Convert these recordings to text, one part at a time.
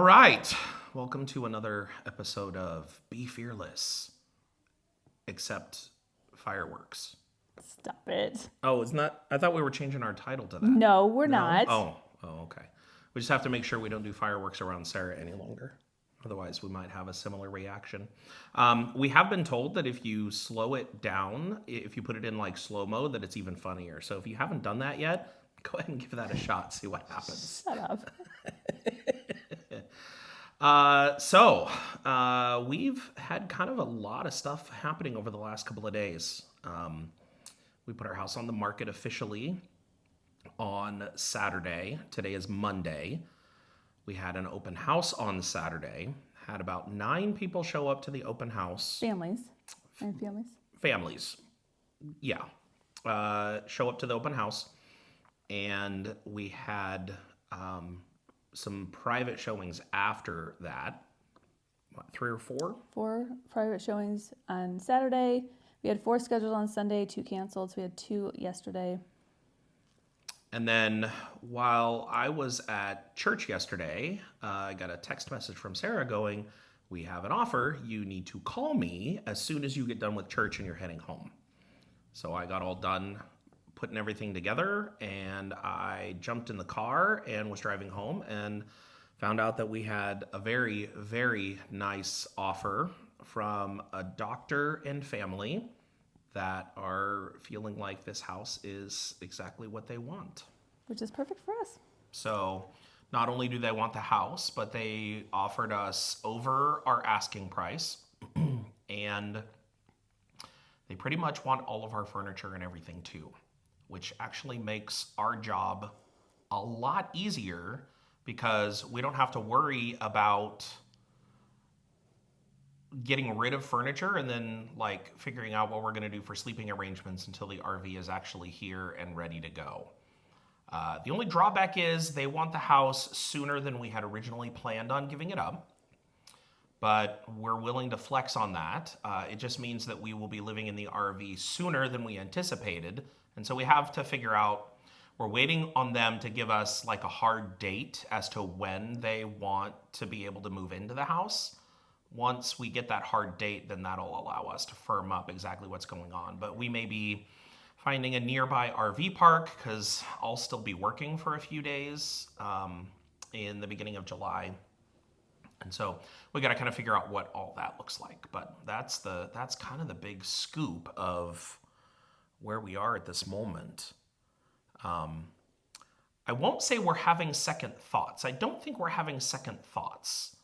All right. Welcome to another episode of Be Fearless, except fireworks. Stop it. Oh, it's not. I thought we were changing our title to that. No, we're No? not. Oh, okay. We just have to make sure we don't do fireworks around Sarah any longer. Otherwise, we might have a similar reaction. We have been told that if you slow it down, if you put it in like slow mo, that it's even funnier. So if you haven't done that yet, go ahead and give that a shot, see what happens. Shut up. We've had kind of a lot of stuff happening over the last couple of days. We put our house on the market officially on Saturday. Today is Monday. We had an open house on Saturday. Had about 9 people show up to the open house. Families. And families. Families, yeah. Show up to the open house. And we had some private showings after that. What, 3 or 4? 4 private showings on Saturday. We had 4 scheduled on Sunday, 2 canceled. So we had 2 yesterday. And then while I was at church yesterday, I got a text message from Sarah going, "We have an offer. You need to call me as soon as you get done with church and you're heading home." So I got all done putting everything together, and I jumped in the car and was driving home and found out that we had a very, very nice offer from a doctor and family that are feeling like this house is exactly what they want. Which is perfect for us. So not only do they want the house, but they offered us over our asking price, and they pretty much want all of our furniture and everything too, which actually makes our job a lot easier because we don't have to worry about getting rid of furniture and then like figuring out what we're going to do for sleeping arrangements until the RV is actually here and ready to go. The only drawback is they want the house sooner than we had originally planned on giving it up, but we're willing to flex on that. It just means that we will be living in the RV sooner than we anticipated, and so we have to figure out, we're waiting on them to give us like a hard date as to when they want to be able to move into the house. Once we get that hard date, then that'll allow us to firm up exactly what's going on. But we may be finding a nearby RV park because I'll still be working for a few days in the beginning of July. And so we got to kind of figure out what all that looks like. But that's kind of the big scoop of where we are at this moment. I won't say we're having second thoughts. I don't think we're having second thoughts.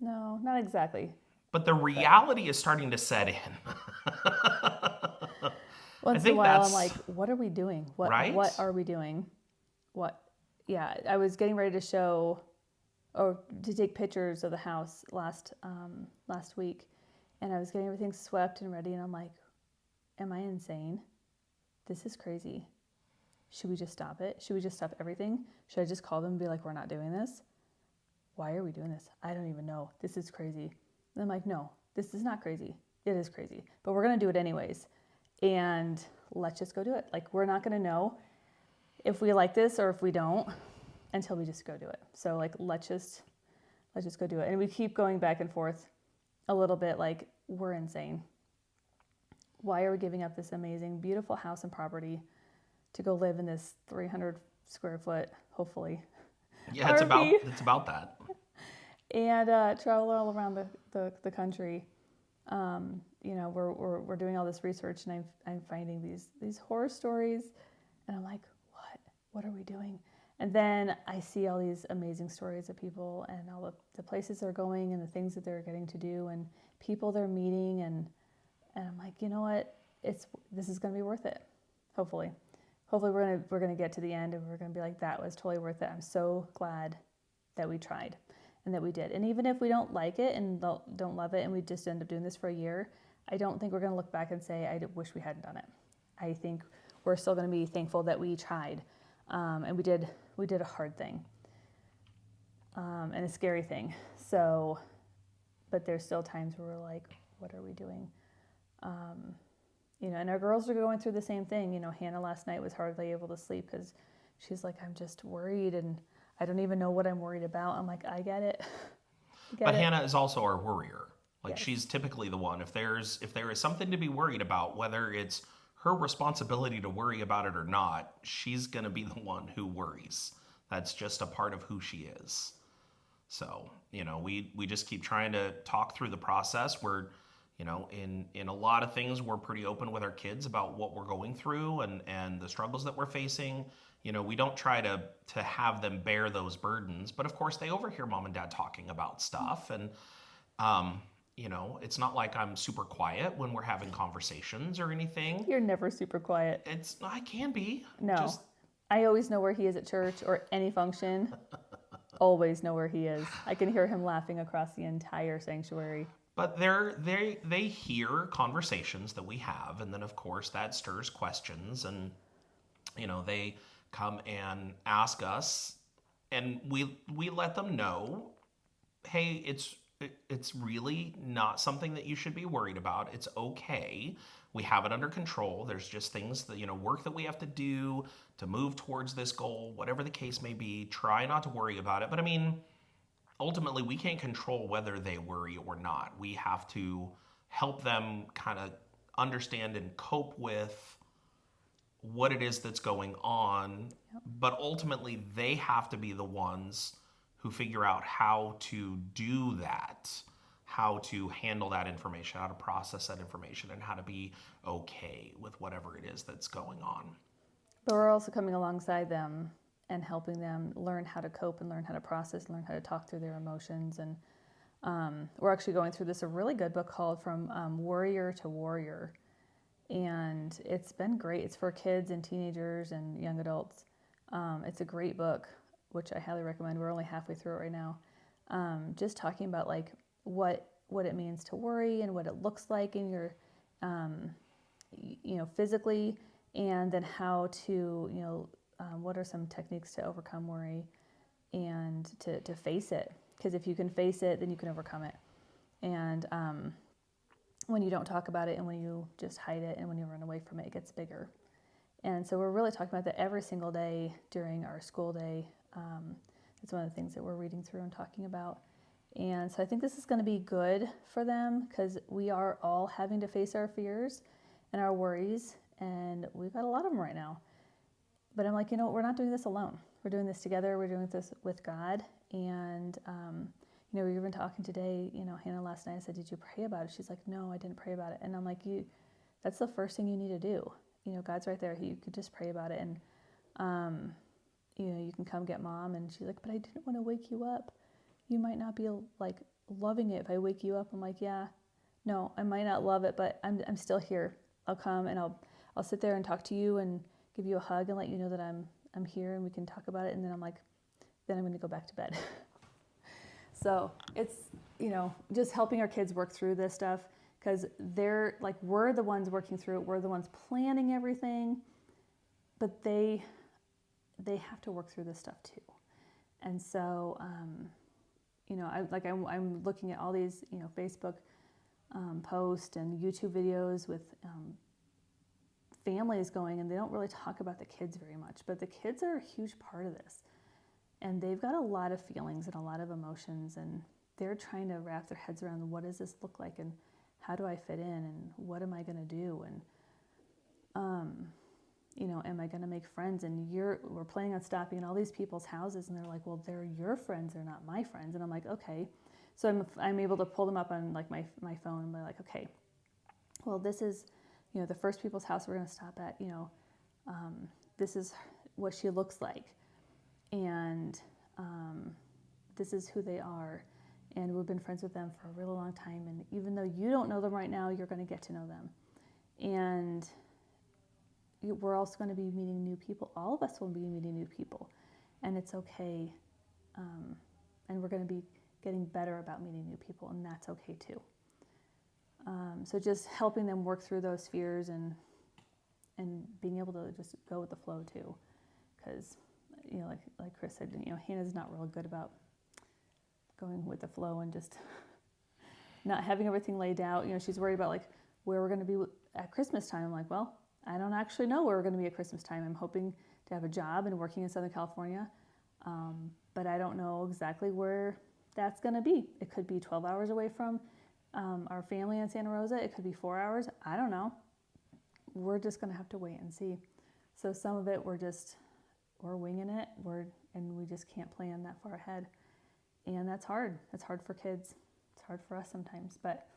No, not exactly. But the reality is starting to set in. Once in a while, I'm like, what are we doing? Right? What are we doing? What? Yeah, I was getting ready to show or to take pictures of the house last week, and I was getting everything swept and ready, and I'm like, am I insane? This is crazy. Should we just stop it? Should we just stop everything? Should I just call them and be like, we're not doing this? Why are we doing this? I don't even know. This is crazy. And I'm like, no, this is not crazy. It is crazy, but we're going to do it anyways. And let's just go do it. Like, we're not going to know if we like this or if we don't until we just go do it. So like, let's just go do it. And we keep going back and forth a little bit. Like, we're insane. Why are we giving up this amazing, beautiful house and property to go live in this 300 square foot, hopefully, Yeah, it's about that. And travel all around the country. We're doing all this research, and I'm finding these horror stories, and I'm like, what are we doing? And then I see all these amazing stories of people and all the places they're going and the things that they're getting to do and people they're meeting, and I'm like, you know what? This is going to be worth it. Hopefully we're gonna get to the end and we're gonna be like, that was totally worth it. I'm so glad that we tried and that we did. And even if we don't like it and don't love it and we just end up doing this for a year, I don't think we're gonna look back and say, I wish we hadn't done it. I think we're still gonna be thankful that we tried, and we did a hard thing and a scary thing. So, but there's still times where we're like, what are we doing? And our girls are going through the same thing. Hannah last night was hardly able to sleep because she's like, I'm just worried and I don't even know what I'm worried about. I'm like, I get it. But Hannah is also our worrier. Like, Yes. she's typically the one. If there is something to be worried about, whether it's her responsibility to worry about it or not, she's going to be the one who worries. That's just a part of who she is. So, we just keep trying to talk through the process. We're, in a lot of things, we're pretty open with our kids about what we're going through and the struggles that we're facing. We don't try to have them bear those burdens, but of course they overhear mom and dad talking about stuff. And, it's not like I'm super quiet when we're having conversations or anything. You're never super quiet. I can be. No. I always know where he is at church or any function. Always know where he is. I can hear him laughing across the entire sanctuary. But they hear conversations that we have, and then of course that stirs questions, and they come and ask us, and we let them know, hey, it's really not something that you should be worried about. It's okay. We have it under control. There's just things that, work that we have to do to move towards this goal, whatever the case may be. Try not to worry about it. But I mean, ultimately, we can't control whether they worry or not. We have to help them kind of understand and cope with what it is that's going on. Yep. But ultimately, they have to be the ones who figure out how to do that, how to handle that information, how to process that information, and how to be okay with whatever it is that's going on. But we're also coming alongside them and helping them learn how to cope and learn how to process, and learn how to talk through their emotions. And we're actually going through a really good book called From Worrier to Warrior. And it's been great. It's for kids and teenagers and young adults. It's a great book, which I highly recommend. We're only halfway through it right now. Just talking about like what it means to worry and what it looks like in your, physically, and then how to, what are some techniques to overcome worry and to face it. Because if you can face it, then you can overcome it. And when you don't talk about it, and when you just hide it, and when you run away from it, it gets bigger. And so we're really talking about that every single day during our school day. It's one of the things that we're reading through and talking about. And so I think this is going to be good for them, because we are all having to face our fears and our worries, and we've got a lot of them right now. But I'm like, we're not doing this alone. We're doing this together. We're doing this with God. And, we were even talking today, Hannah last night, I said, did you pray about it? She's like, no, I didn't pray about it. And I'm like, that's the first thing you need to do. God's right there. You could just pray about it. And, you can come get mom. And she's like, but I didn't want to wake you up. You might not be like loving it if I wake you up. I'm like, yeah, no, I might not love it, but I'm still here. I'll come and I'll sit there and talk to you and give you a hug and let you know that I'm here and we can talk about it. And then I'm like, then I'm going to go back to bed. So it's, just helping our kids work through this stuff, because they're like, we're the ones working through it. We're the ones planning everything, but they have to work through this stuff too. And so, I'm looking at all these, Facebook posts and YouTube videos with families going, and they don't really talk about the kids very much, but the kids are a huge part of this. And they've got a lot of feelings and a lot of emotions, and they're trying to wrap their heads around, what does this look like, and how do I fit in, and what am I going to do, and am I going to make friends? And we're planning on stopping in all these people's houses, and they're like, well, they're your friends, they're not my friends. And I'm like, okay. So I'm able to pull them up on like my phone, and they're like, okay, well, this is, the first people's house we're going to stop at, this is what she looks like. And this is who they are, and we've been friends with them for a really long time, and even though you don't know them right now, you're going to get to know them. And we're also going to be meeting new people. All of us will be meeting new people, and it's okay. And we're going to be getting better about meeting new people, and that's okay too. So just helping them work through those fears and being able to just go with the flow too, because like Chris said, Hannah's not real good about going with the flow and just not having everything laid out. She's worried about like where we're going to be at Christmas time. I'm like, well, I don't actually know where we're going to be at Christmas time. I'm hoping to have a job and working in Southern California. But I don't know exactly where that's going to be. It could be 12 hours away from our family in Santa Rosa. It could be 4 hours. I don't know. We're just going to have to wait and see. So some of it we're winging it. And we just can't plan that far ahead. And that's hard. It's hard for kids. It's hard for us sometimes, but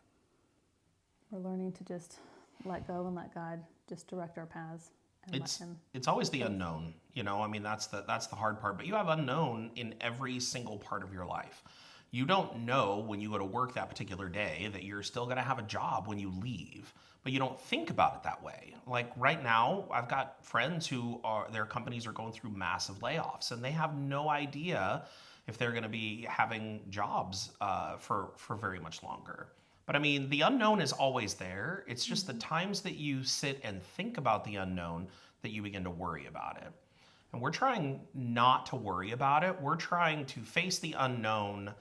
we're learning to just let go and let God just direct our paths and let him. It's always the unknown, I mean, that's the hard part, but you have unknown in every single part of your life. You don't know when you go to work that particular day that you're still going to have a job when you leave, but you don't think about it that way. Like right now, I've got friends their companies are going through massive layoffs, and they have no idea if they're going to be having jobs for very much longer. But I mean, the unknown is always there. It's just the times that you sit and think about the unknown that you begin to worry about it. And we're trying not to worry about it. We're trying to face the unknown,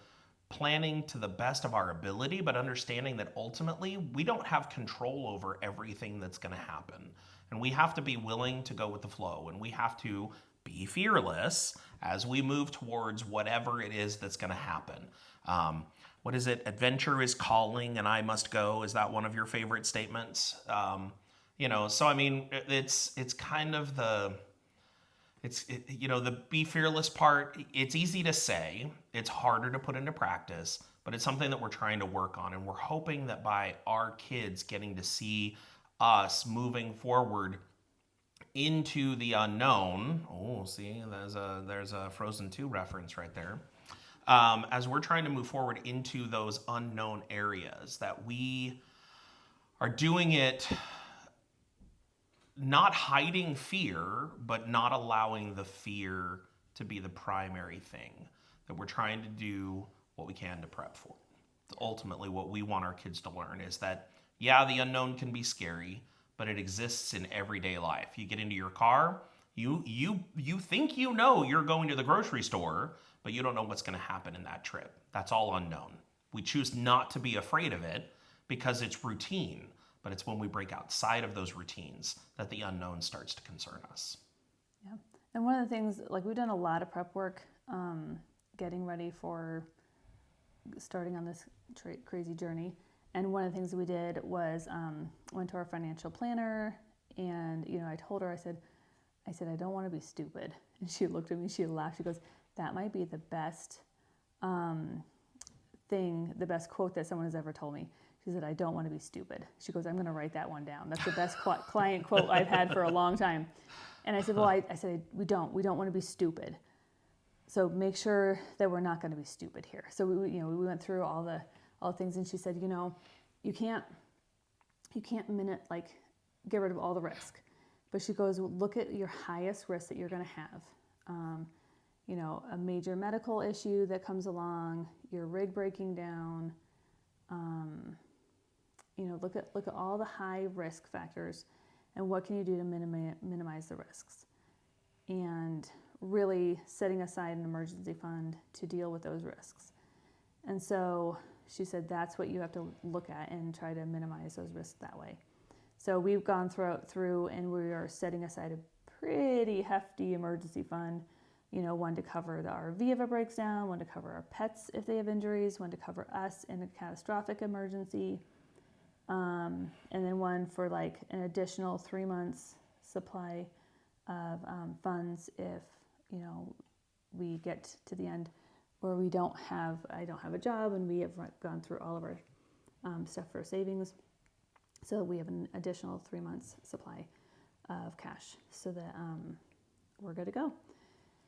planning to the best of our ability, but understanding that ultimately we don't have control over everything that's going to happen. And we have to be willing to go with the flow, and we have to be fearless as we move towards whatever it is that's going to happen. What is it? Adventure is calling and I must go. Is that one of your favorite statements? So I mean, it's kind of the be fearless part. It's easy to say, it's harder to put into practice, but it's something that we're trying to work on. And we're hoping that by our kids getting to see us moving forward into the unknown. Oh, see, there's a Frozen 2 reference right there. As we're trying to move forward into those unknown areas, that we are doing it not hiding fear, but not allowing the fear to be the primary thing, that we're trying to do what we can to prep for. Ultimately, what we want our kids to learn is that, yeah, the unknown can be scary, but it exists in everyday life. You get into your car, you think you're going to the grocery store, but you don't know what's going to happen in that trip. That's all unknown. We choose not to be afraid of it because it's routine, but it's when we break outside of those routines that the unknown starts to concern us. Yeah. And one of the things, like we've done a lot of prep work, getting ready for starting on this crazy journey. And one of the things that we did was went to our financial planner, and I told her, I said, I don't want to be stupid. And she looked at me, she laughed, she goes, that might be the best the best quote that someone has ever told me. She said, I don't want to be stupid. She goes, I'm going to write that one down. That's the best client quote I've had for a long time. And I said, well, I said, we don't want to be stupid. So make sure that we're not going to be stupid here. So we went through all the things, and she said, you can't get rid of all the risk. But she goes, look at your highest risk that you're going to have. A major medical issue that comes along, your rig breaking down. Look at all the high risk factors, and what can you do to minimize the risks, and really setting aside an emergency fund to deal with those risks. And so she said that's what you have to look at and try to minimize those risks that way. So we've gone through and we are setting aside a pretty hefty emergency fund, one to cover the RV if it breaks down, one to cover our pets if they have injuries, one to cover us in a catastrophic emergency, and then one for like an additional 3 months supply of funds if we get to the end where I don't have a job and we have gone through all of our stuff for savings. So we have an additional 3 months supply of cash so that we're good to go.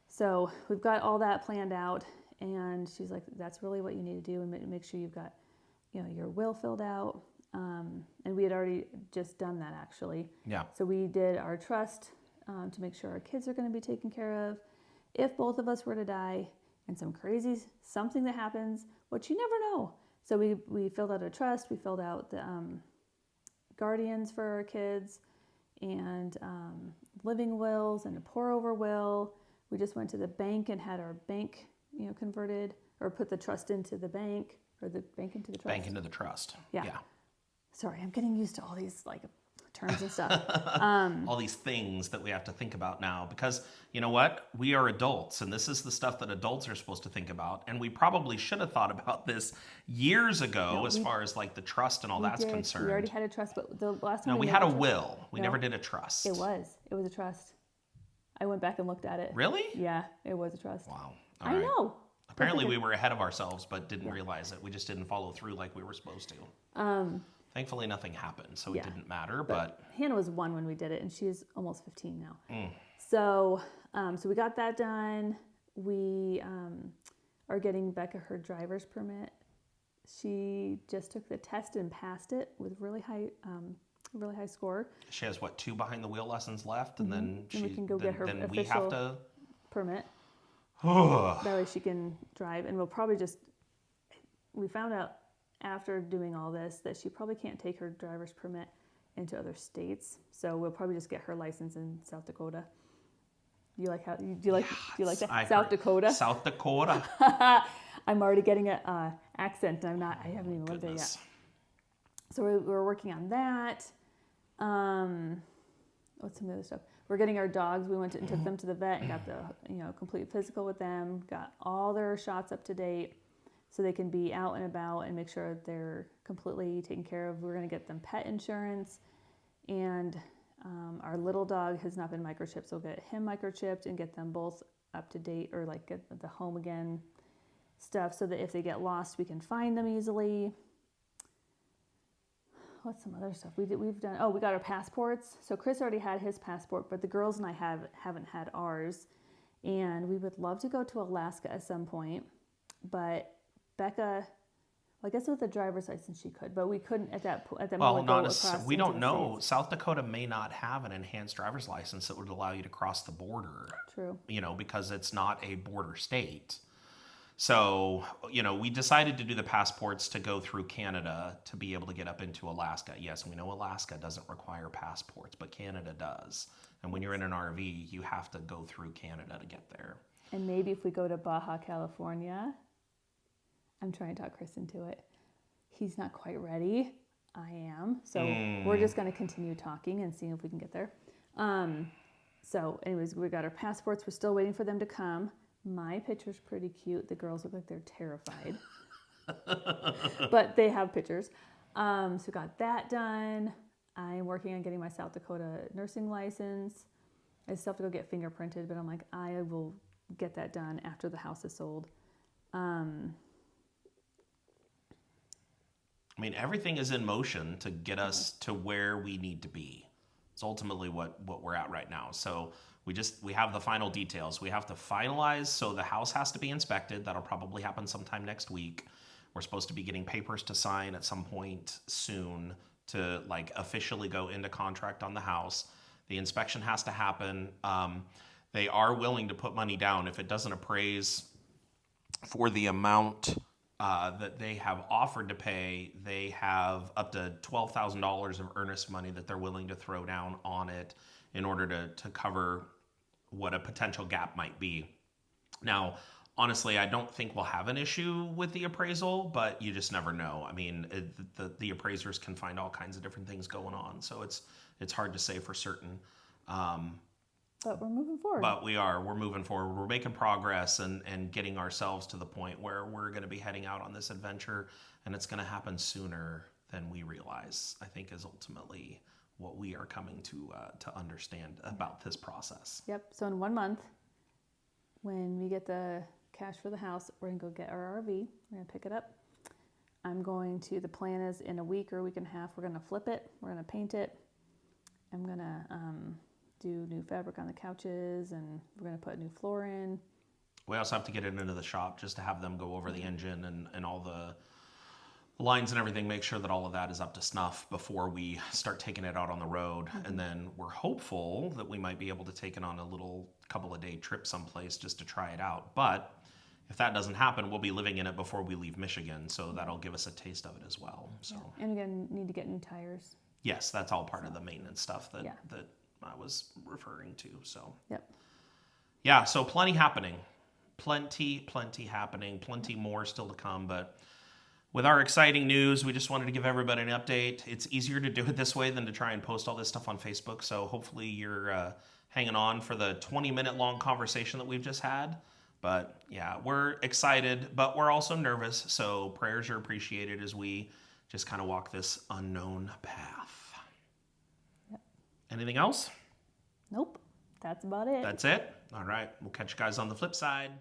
So we've got all that planned out, and she's like, that's really what you need to do, and make sure you've got your will filled out. And we had already just done that, actually. Yeah. So we did our trust to make sure our kids are going to be taken care of. If both of us were to die and something that happens, which you never know. So we filled out a trust, we filled out the guardians for our kids, and living wills and a pour over will. We just went to the bank and had our bank converted, or put the trust into the bank, or the bank into the trust. Bank into the trust. Yeah. Sorry, I'm getting used to all these turns and stuff. All these things that we have to think about now because you know what? We are adults and this is the stuff that adults are supposed to think about. And we probably should have thought about this years ago No, as far as like the trust and all We that's did. concerned. We already had a trust, but the last time No, we made had a trust- will. We No. never did a trust. It was a trust. I went back and looked at it. Really? Yeah, it was a trust. Wow. I know. Apparently we were ahead of ourselves, but didn't realize it. We just didn't follow through like we were supposed to. Thankfully, nothing happened, so it didn't matter. But Hannah was 1 when we did it, and she's almost 15 now. Mm. So we got that done. We are getting Becca her driver's permit. She just took the test and passed it with really high score. she has what 2 behind the wheel lessons left, and then And we can go get her then we have official to. permit. That way she can drive, and we'll probably we found out after doing all this that she probably can't take her driver's permit into other states, so we'll probably just get her license in South Dakota. Do you like that? South Dakota. South Dakota. I'm already getting an accent, and I haven't even lived there yet. So we're working on that. What's some of the other stuff? We're getting our dogs. We went and took them to the vet and got the complete physical with them. Got all their shots up to date, so they can be out and about and make sure they're completely taken care of. We're going to get them pet insurance, and our little dog has not been microchipped, so we'll get him microchipped and get them both up to date, or like get the home again stuff, so that if they get lost, we can find them easily. What's some other stuff we've done? Oh, we got our passports. So Chris already had his passport, but the girls and I haven't had ours. And we would love to go to Alaska at some point. But Becca, well, I guess with a driver's license she could, but we couldn't at that Well, moment. not go necessarily. across We into don't the know. States. South Dakota may not have an enhanced driver's license that would allow you to cross the border. True. Because it's not a border state. So, we decided to do the passports to go through Canada to be able to get up into Alaska. Yes, we know Alaska doesn't require passports, but Canada does. And when you're in an RV, you have to go through Canada to get there. And maybe if we go to Baja California, I'm trying to talk Chris into it. He's not quite ready. I am. So we're just going to continue talking and seeing if we can get there. So anyways, we got our passports. We're still waiting for them to come. My picture's pretty cute. The girls look like they're terrified. But they have pictures. So we got that done. I'm working on getting my South Dakota nursing license. I still have to go get fingerprinted, but I'm like, I will get that done after the house is sold. Everything is in motion to get us to where we need to be. It's ultimately what we're at right now. So we have the final details. We have to finalize, so the house has to be inspected. That'll probably happen sometime next week. We're supposed to be getting papers to sign at some point soon to officially go into contract on the house. The inspection has to happen. They are willing to put money down if it doesn't appraise for the amount that they have offered to pay. They have up to $12,000 of earnest money that they're willing to throw down on it in order to cover what a potential gap might be. Now, honestly, I don't think we'll have an issue with the appraisal, but you just never know. The appraisers can find all kinds of different things going on, so it's hard to say for certain. But we're moving forward. But we're moving forward. We're making progress and getting ourselves to the point where we're going to be heading out on this adventure, and it's going to happen sooner than we realize, I think, is ultimately what we are coming to understand about this process. Yep. So in 1 month, when we get the cash for the house, we're going to go get our RV. We're going to pick it up. The plan is in a week or a week and a half, we're going to flip it. We're going to paint it. I'm going to do new fabric on the couches, and we're going to put new floor in. We also have to get it into the shop just to have them go over the engine and all the lines and everything, make sure that all of that is up to snuff before we start taking it out on the road. And then we're hopeful that we might be able to take it on a little couple of day trip someplace just to try it out. But if that doesn't happen, we'll be living in it before we leave Michigan, so that'll give us a taste of it as well. So And again, need to get new tires. yes, that's all part of the maintenance stuff that Yeah. I was referring to. So Yep. yeah, so plenty happening. Plenty happening. Plenty more still to come, but with our exciting news, we just wanted to give everybody an update. It's easier to do it this way than to try and post all this stuff on Facebook. So hopefully you're hanging on for the 20-minute long conversation that we've just had. But yeah, we're excited, but we're also nervous. So prayers are appreciated as we just kind of walk this unknown path. Yep. Anything else? Nope. That's about it. That's it? All right. We'll catch you guys on the flip side.